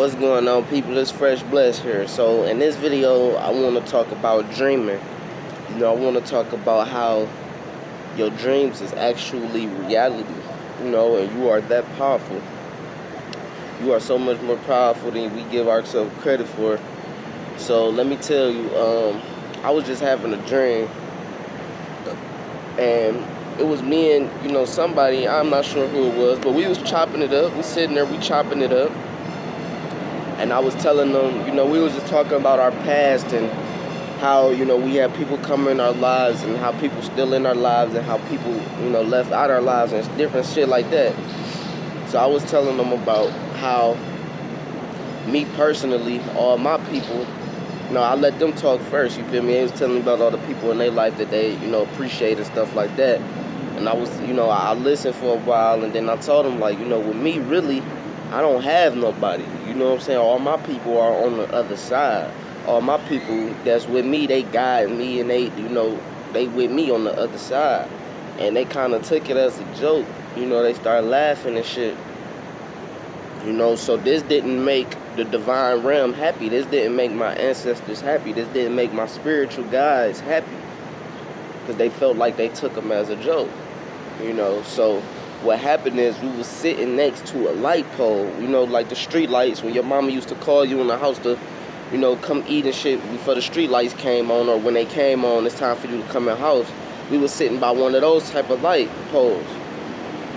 What's going on, people? It's Fresh Bless here. So in this video, I want to talk about dreaming. I want to talk about how your dreams is actually reality. And you are that powerful. You are so much more powerful than we give ourselves credit for. So let me tell you, I was just having a dream, and it was me and somebody. I'm not sure who it was, but we was chopping it up. We sitting there, we chopping it up. And I was telling them, we was just talking about our past and how, we have people come in our lives and how people still in our lives and how people, left out our lives and different shit like that. So I was telling them about how me personally, all my people, I let them talk first, you feel me? They was telling me about all the people in their life that they, appreciate and stuff like that. And I was, I listened for a while, and then I told them, like, with me, really, I don't have nobody. You know what I'm saying? All my people are on the other side. All my people that's with me, they guide me, and they with me on the other side. And they kind of took it as a joke. They started laughing and shit. So this didn't make the divine realm happy. This didn't make my ancestors happy. This didn't make my spiritual guides happy. Because they felt like they took them as a joke. So what happened is we was sitting next to a light pole, like the street lights when your mama used to call you in the house to, come eat and shit before the street lights came on, or when they came on, it's time for you to come in the house. We was sitting by one of those type of light poles,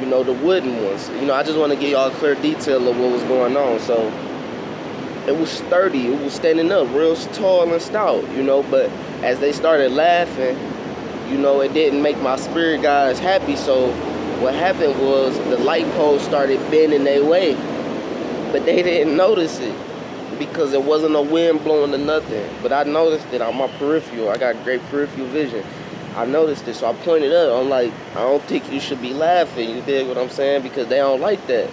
the wooden ones. I just want to give y'all a clear detail of what was going on. So it was sturdy, it was standing up real tall and stout, but as they started laughing, it didn't make my spirit guides happy. So what happened was the light poles started bending their way, but they didn't notice it because there wasn't no wind blowing or nothing. But I noticed it on my peripheral. I got great peripheral vision. I noticed it, so I pointed up. I'm like, I don't think you should be laughing. You dig what I'm saying? Because they don't like that.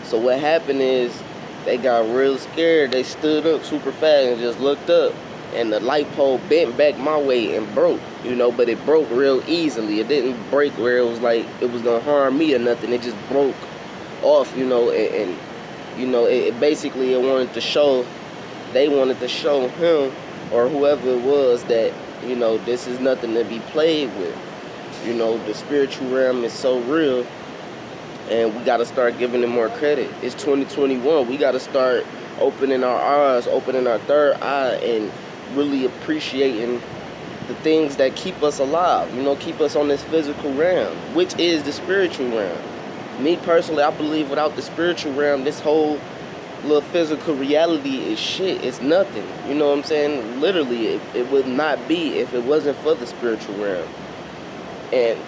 So what happened is they got real scared. They stood up super fast and just looked up. And the light pole bent back my way and broke, but it broke real easily. It didn't break where it was like it was gonna harm me or nothing. It just broke off, and it basically wanted to show, they wanted to show him or whoever it was that, this is nothing to be played with. The spiritual realm is so real, and we gotta start giving it more credit. It's 2021. We gotta start opening our eyes, opening our third eye, and really appreciating the things that keep us alive, keep us on this physical realm, which is the spiritual realm. Me personally, I believe without the spiritual realm, this whole little physical reality is shit. It's nothing. You know what I'm saying? Literally, it would not be if it wasn't for the spiritual realm. And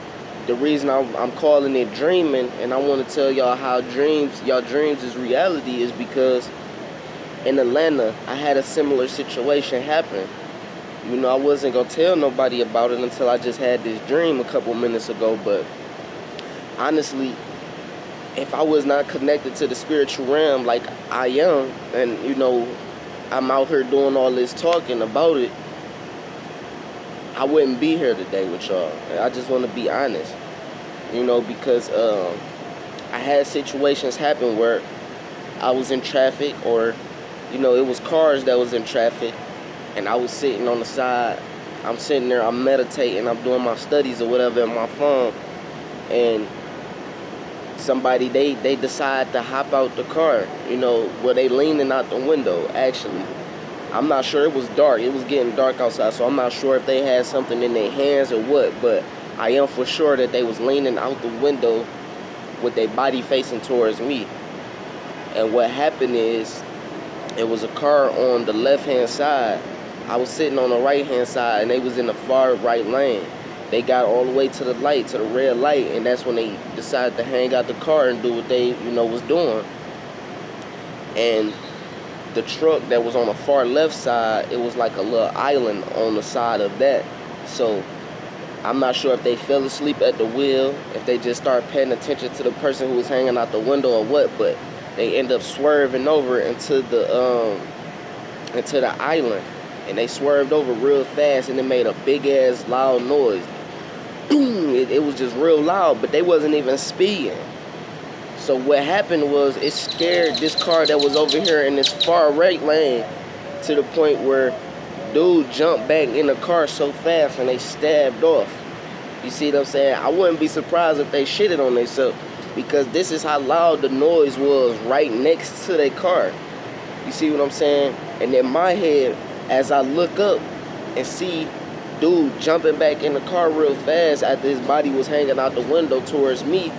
the reason I'm calling it dreaming, and I want to tell y'all how y'all dreams is reality, is because in Atlanta, I had a similar situation happen. I wasn't going to tell nobody about it until I just had this dream a couple minutes ago. But honestly, if I was not connected to the spiritual realm like I am, and, I'm out here doing all this talking about it, I wouldn't be here today with y'all. I just want to be honest, because I had situations happen where I was in traffic, or it was cars that was in traffic, and I was sitting on the side. I'm sitting there, I'm meditating, I'm doing my studies or whatever on my phone, and somebody, they decide to hop out the car, where they leaning out the window, actually. I'm not sure, it was dark, it was getting dark outside, so I'm not sure if they had something in their hands or what, but I am for sure that they was leaning out the window with their body facing towards me. And what happened is, it was a car on the left-hand side. I was sitting on the right-hand side, and they was in the far right lane. They got all the way to the light, to the red light, and that's when they decided to hang out the car and do what they, was doing. And the truck that was on the far left side, it was like a little island on the side of that. So I'm not sure if they fell asleep at the wheel, if they just started paying attention to the person who was hanging out the window or what, but they end up swerving over into the island, and they swerved over real fast, and it made a big ass loud noise. It was just real loud, but they wasn't even speeding. So what happened was it scared this car that was over here in this far right lane to the point where dude jumped back in the car so fast and they stabbed off. You see what I'm saying? I wouldn't be surprised if they shitted on themselves, because this is how loud the noise was right next to their car. You see what I'm saying? And in my head, as I look up and see dude jumping back in the car real fast after his body was hanging out the window towards me,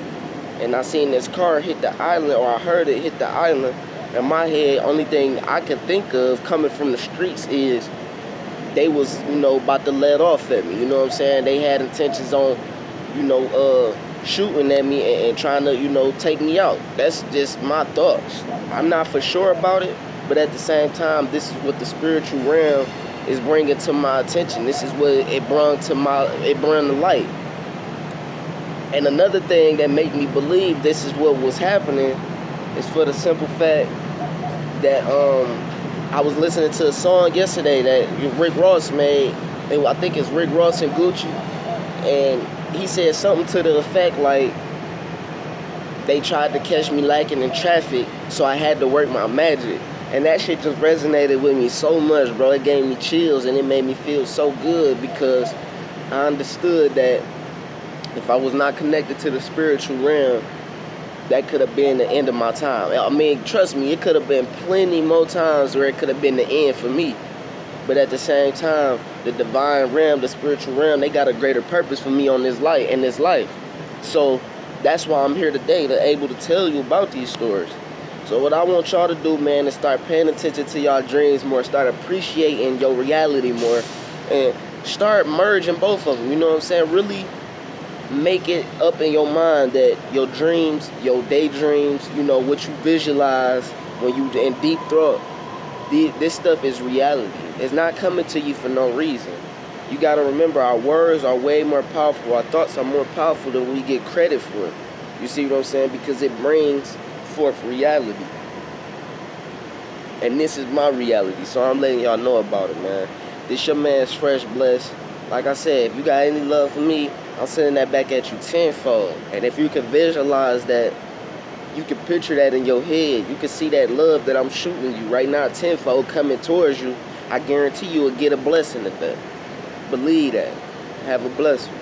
and I seen this car hit the island, or I heard it hit the island, in my head, only thing I can think of coming from the streets is they was, about to let off at me. You know what I'm saying? They had intentions on, shooting at me and trying to, take me out. That's just my thoughts. I'm not for sure about it, but at the same time, this is what the spiritual realm is bringing to my attention. This is what it brought to light. And another thing that made me believe this is what was happening is for the simple fact that I was listening to a song yesterday that Rick Ross made. I think it's Rick Ross and Gucci, and he said something to the effect like, they tried to catch me lacking in traffic, so I had to work my magic. And that shit just resonated with me so much, bro. It gave me chills, and it made me feel so good, because I understood that if I was not connected to the spiritual realm, that could have been the end of my time. I mean, trust me, it could have been plenty more times where it could have been the end for me. But at the same time, the divine realm, the spiritual realm, they got a greater purpose for me in this life. So that's why I'm here today, to able to tell you about these stories. So what I want y'all to do, man, is start paying attention to y'all dreams more, start appreciating your reality more, and start merging both of them. You know what I'm saying? Really make it up in your mind that your dreams, your daydreams, what you visualize when you in deep thought, this stuff is reality. It's not coming to you for no reason. You got to remember, our words are way more powerful. Our thoughts are more powerful than we get credit for. You see what I'm saying? Because it brings forth reality. And this is my reality, so I'm letting y'all know about it, man. This your man's Fresh Blessed. Like I said, if you got any love for me, I'm sending that back at you tenfold. And if you can visualize that, you can picture that in your head, you can see that love that I'm shooting you right now tenfold coming towards you, I guarantee you will get a blessing of that. Believe that. Have a blessing.